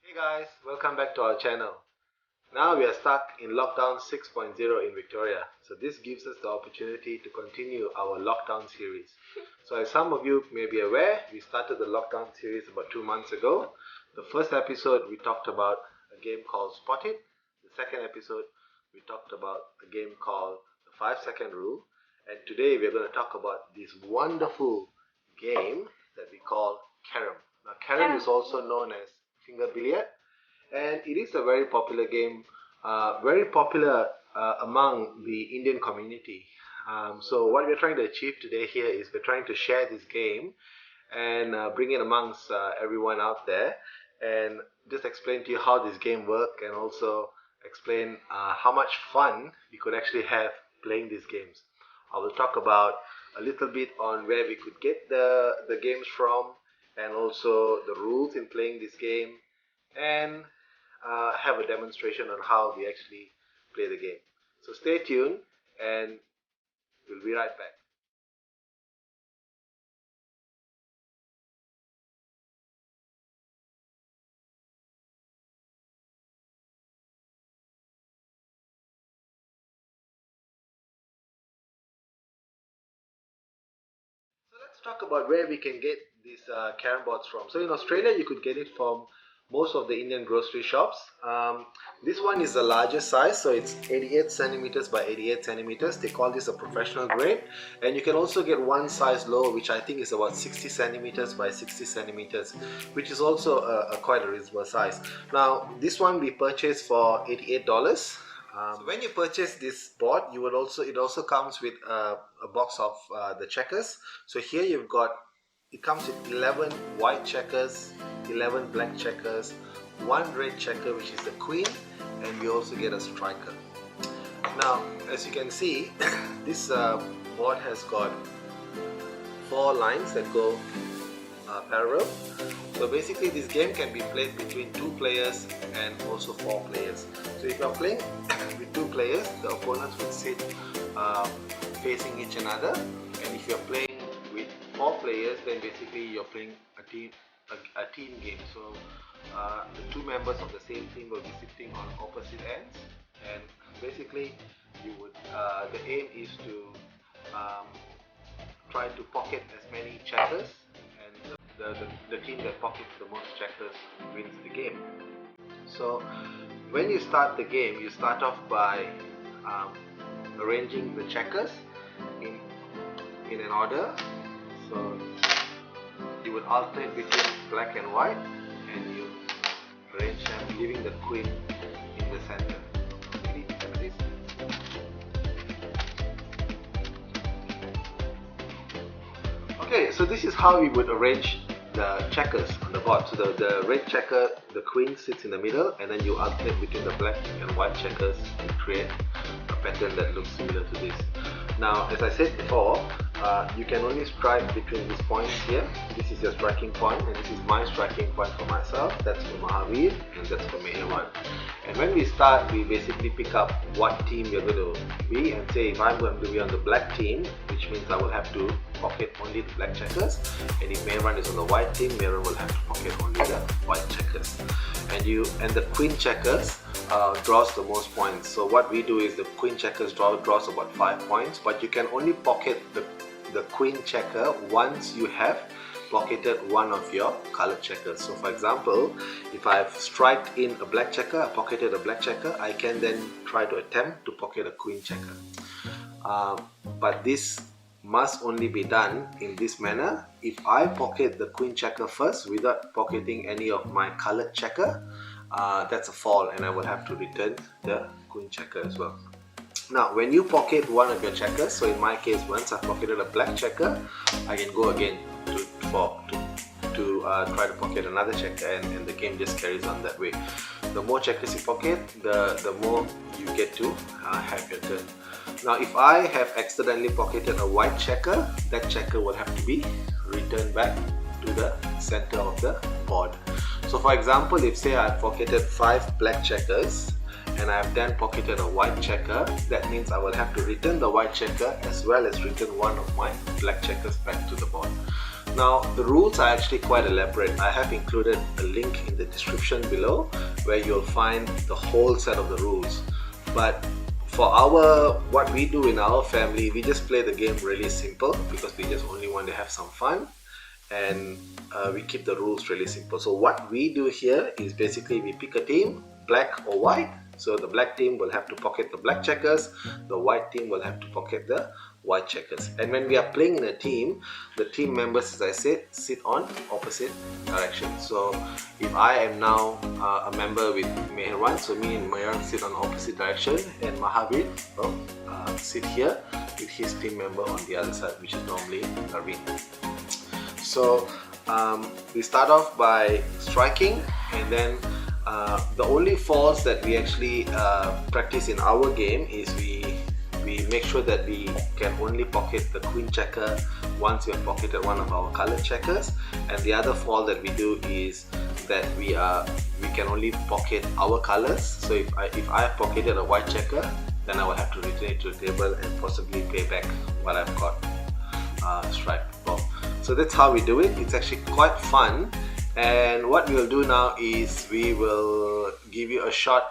Hey guys, welcome back to our channel. Now we are stuck in lockdown 6.0 in Victoria. So this gives us the opportunity to continue our lockdown series. So as some of you may be aware, we started the lockdown series about 2 months ago. The first episode we talked about a game called Spot It. The second episode we talked about a game called the 5-second rule. And today we're going to talk about this wonderful game that we call Carrom. Now Carrom is also known as finger billiard, and it is a very popular game, very popular among the Indian community. So what we're trying to achieve today here is we're trying to share this game and bring it amongst everyone out there, and just explain to you how this game works, and also explain how much fun you could actually have playing these games. I will talk about a little bit on where we could get the games from, and also the rules in playing this game, and have a demonstration on how we actually play the game. So stay tuned and we'll be right back. So let's talk about where we can get these carrom boards from. So in Australia, you could get it from most of the Indian grocery shops. This one is the largest size, so it's 88 centimeters by 88 centimeters. They call this a professional grade. And you can also get one size lower, which I think is about 60 centimeters by 60 centimeters, which is also quite a reasonable size. Now, this one we purchased for $88. So when you purchase this board, it also comes with a box of the checkers. So here it comes with 11 white checkers, 11 black checkers, one red checker which is the queen, and you also get a striker. Now as you can see, this board has got 4 lines that go parallel. So basically this game can be played between 2 players and also 4 players. So if you are playing with 2 players, the opponents will sit facing each another, and if you are playing with 4 players, then basically you're playing a team game. So the 2 members of the same team will be sitting on opposite ends, and basically the aim is to try to pocket as many checkers, and the team that pockets the most checkers wins the game. So when you start the game, you start off by arranging the checkers in an order. So you would alternate between black and white, and you arrange them, leaving the queen in the center. Okay, so this is how we would arrange the checkers on the board. So the red checker, the queen sits in the middle, and then you alternate between the black and white checkers and create a pattern that looks similar to this. Now, as I said before, you can only strike between these points here. This is your striking point, and this is my striking point for myself. That's for Mahavir, and that's for Meherwan. And when we start, we basically pick up what team you're going to be, and say if I'm going to be on the black team, which means I will have to pocket only the black checkers, and if Meherwan is on the white team, Meherwan will have to pocket only the white checkers. And the queen checkers draws the most points. So what we do is the queen checkers draws about 5 points, but you can only pocket the queen checker once you have pocketed one of your colored checkers. So for example, if I've striked in a black checker, I pocketed a black checker, I can then try to attempt to pocket a queen checker. But this must only be done in this manner. If I pocket the queen checker first without pocketing any of my colored checker, that's a fall, and I will have to return the queen checker as well. Now when you pocket one of your checkers, so in my case, once I've pocketed a black checker, I can go again to try to pocket another checker, and the game just carries on that way. The more checkers you pocket, the more you get to have your turn. Now if I have accidentally pocketed a white checker, that checker will have to be returned back to the center of the board. So for example, if say I pocketed 5 black checkers and I have then pocketed a white checker, that means I will have to return the white checker as well as return one of my black checkers back to the board. Now the rules are actually quite elaborate. I have included a link in the description below where you'll find the whole set of the rules. But for what we do in our family, we just play the game really simple because we just only want to have some fun, and we keep the rules really simple. So what we do here is basically we pick a team, black or white. So the black team will have to pocket the black checkers, the white team will have to pocket the white checkers. And when we are playing in a team, the team members, as I said, sit on opposite directions. So if I am now a member with Mehran, so me and Mehran sit on opposite direction, and Mahavir will sit here with his team member on the other side, which is normally Arvind. So we start off by striking, and then the only falls that we actually practice in our game is we make sure that we can only pocket the queen checker once we have pocketed one of our colored checkers, and the other fall that we do is that we can only pocket our colors. So if I have pocketed a white checker, then I will have to return it to the table and possibly pay back what I've got striped for. So that's how we do it. It's actually quite fun. And what we'll do now is we will give you a short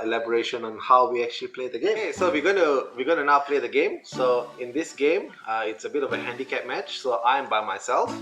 elaboration on how we actually play the game. Okay, so we're gonna now play the game. So in this game, it's a bit of a handicap match. So I'm by myself.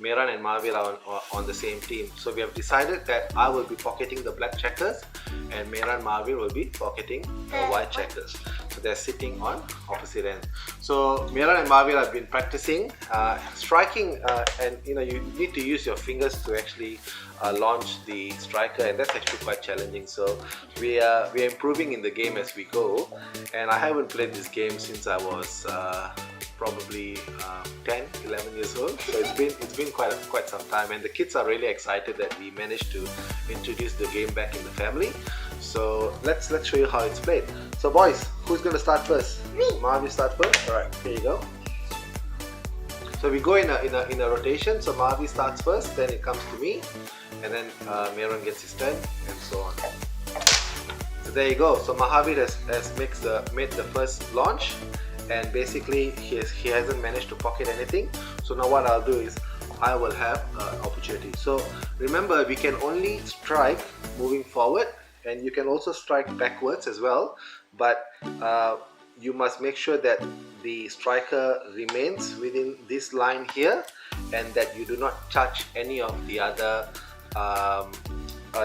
Mehran and Mahavir are on the same team. So we have decided that I will be pocketing the black checkers, and Mehran and Mahavir will be pocketing the white checkers. So they're sitting on opposite ends. So Mehran and Mahavir have been practicing striking, and you need to use your fingers to actually launch the striker, and that's actually quite challenging. So we are improving in the game as we go, and I haven't played this game since I was probably 10, 11 years old. So it's been quite some time, and the kids are really excited that we managed to introduce the game back in the family. So let's show you how it's played. So boys, who's gonna start first? Me. Mahavir start first. All right, here you go. So we go in a rotation. So Mahavir starts first, then it comes to me, and then Mehran gets his turn, and so on. So there you go. So Mahavir has made the first launch, and basically he hasn't managed to pocket anything. So now what I'll do is I will have an opportunity. So remember, we can only strike moving forward, and you can also strike backwards as well, but you must make sure that the striker remains within this line here, and that you do not touch any of the other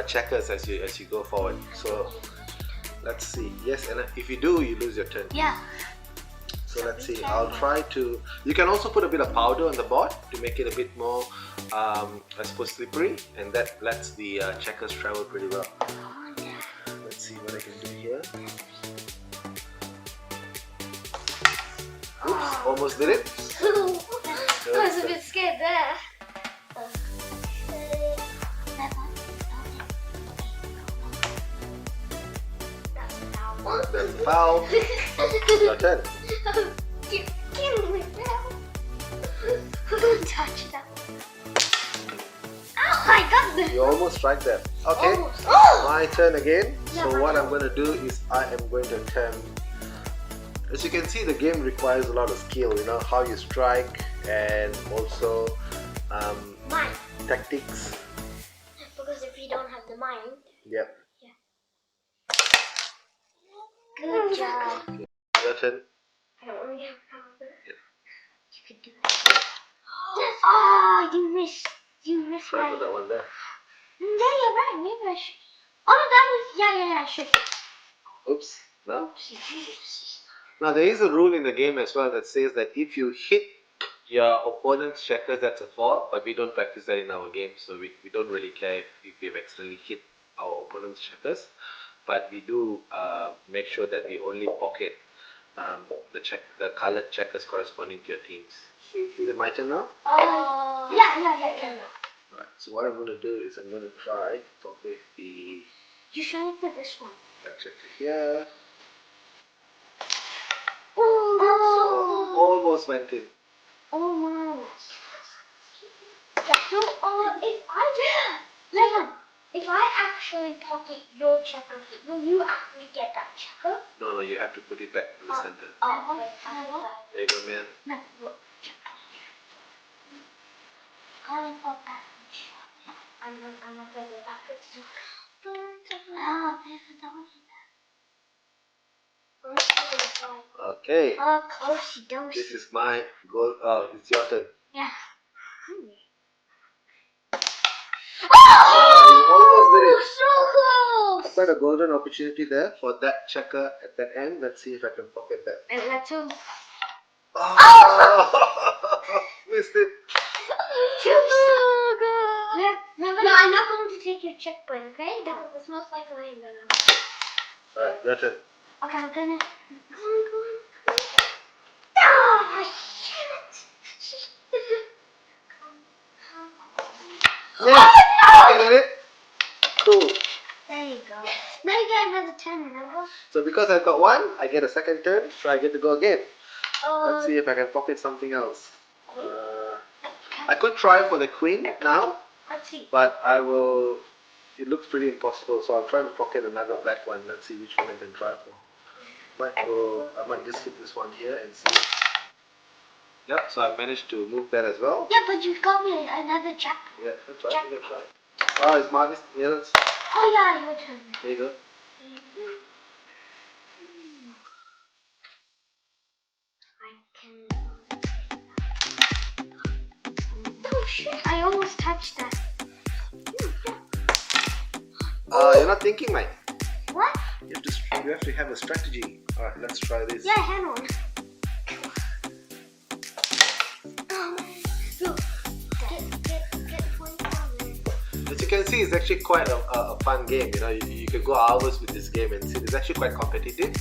checkers as you go forward. So let's see. Yes, and if you do, you lose your turn. Yeah. So let's see. I'll try to. You can also put a bit of powder on the board to make it a bit more, I suppose, slippery, and that lets the checkers travel pretty well. Let's see what I can do here. Oops, almost did it. I was a bit scared there. That's a foul. Your turn. Give me that. Don't touch that. Oh, I got this. You almost strike that. Okay. Almost. Oh. My turn again. Yeah, So my what turn. I'm going to do is I am going to attempt. As you can see, the game requires a lot of skill. You know how you strike, and also Mind. tactics. Because if you don't have the mind. Yep. Good job. Your turn. I don't really have powder. You could do it. Oh, you missed. You missed Try my. put that one there. Yeah, you're right. Maybe I should. Oh no, that was. Yeah, I should. Oops. No. Now there is a rule in the game as well that says that if you hit your opponent's checkers, that's a fall, but we don't practice that in our game, so we don't really care if we've accidentally hit our opponent's checkers, but we do make sure that we only pocket the colored checkers corresponding to your teams. Is it my turn now? Yeah. Alright, so what I'm going to do is I'm going to try to pocket the You should for this one. black checker here. Oh, Almost went in. almost. So, if I actually pocket your checker, will you actually get that checker? No, you have to put it back in the center. Oh, okay. There you go, man. No, look. calling for package. I'm not going to package. Oh, Okay. oh, close don't. This is my goal. Oh, it's your turn. Yeah. Oh, you almost did it. So close. Quite a golden opportunity there for that checker at that end. Let's see if I can pocket that. And let's do. Oh! Missed it. Remember, I'm not going to take your checkpoint, okay? That was most likely I'm gonna. Alright, your turn. Okay, I'm gonna. Go on. Oh, shit! Yeah! Oh, You did it? Cool. there you go. Now you get another 10, remember? So because I got one, I get a second turn, so I get to go again. Let's see if I can pocket something else. I could try for the queen now, Let's see. but I will. It looks pretty impossible, so I'm trying to pocket another black one. Let's see which one I can try for. I might just hit this one here and see. Yep, so I managed to move that as well. Yeah, but you got me another jack. Yeah, let's try. Let's try. Oh, it's Marcus. Yeah, Oh yeah, your turn. there you go. I can. Oh shit! I almost touched that. You're not thinking, Mike. What? You have to have a strategy. All right, let's try this. Yeah, I had one. As you can see, it's actually quite a fun game. You know, you can go hours with this game, and it's actually quite competitive,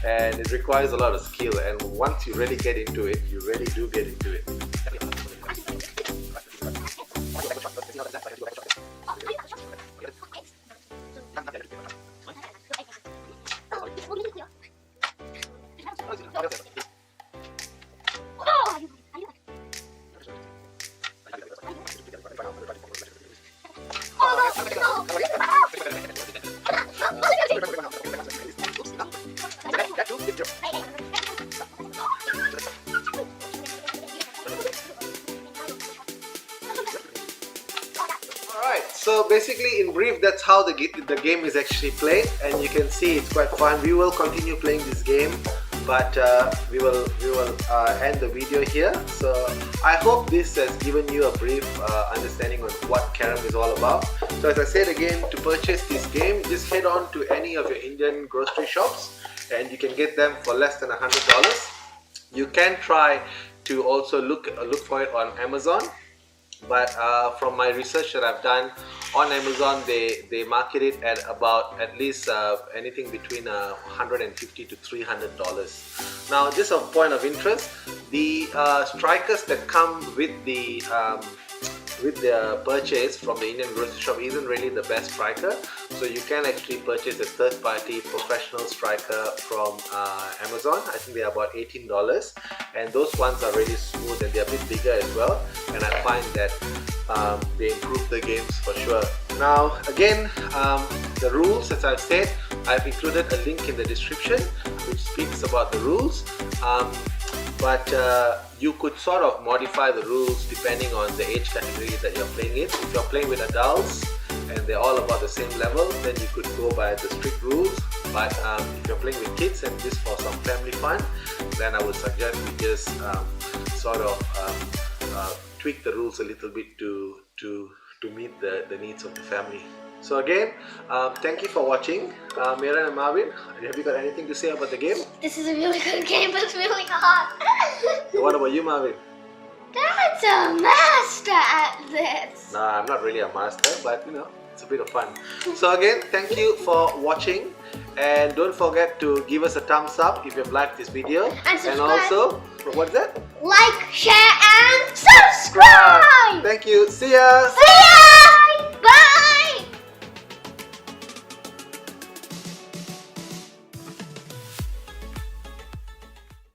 and it requires a lot of skill. And once you really get into it, you really do get into it. So basically, in brief, that's how the game is actually played, and you can see it's quite fun. We will continue playing this game, but we will end the video here. So I hope this has given you a brief understanding on what Carrom is all about. So as I said again, to purchase this game, just head on to any of your Indian grocery shops, and you can get them for less than $100. You can try to also look for it on Amazon. But from my research that I've done on Amazon, they market it at about at least anything between $150 to $300. Now, just a point of interest, the strikers that come with the purchase from the Indian grocery shop isn't really the best striker. So you can actually purchase a third-party professional striker from Amazon. I think they're about $18, and those ones are really smooth and they're a bit bigger as well. And I find that they improve the games for sure. Now, again, the rules, as I've said, I've included a link in the description which speaks about the rules. But you could sort of modify the rules depending on the age category that you're playing in. If you're playing with adults and they're all about the same level, then you could go by the strict rules. But if you're playing with kids and just for some family fun, then I would suggest you just sort of tweak the rules a little bit to meet the needs of the family. So again, thank you for watching. Meera and Marvin, have you got anything to say about the game? This is a really good game, but it's really hard. What about you, Marvin? Dad's a master at this. Nah, I'm not really a master, but you know, it's a bit of fun. So again, thank you for watching, and don't forget to give us a thumbs up if you've liked this video. And subscribe. And also, what's that? Like, share, and subscribe. Thank you. See ya. See ya.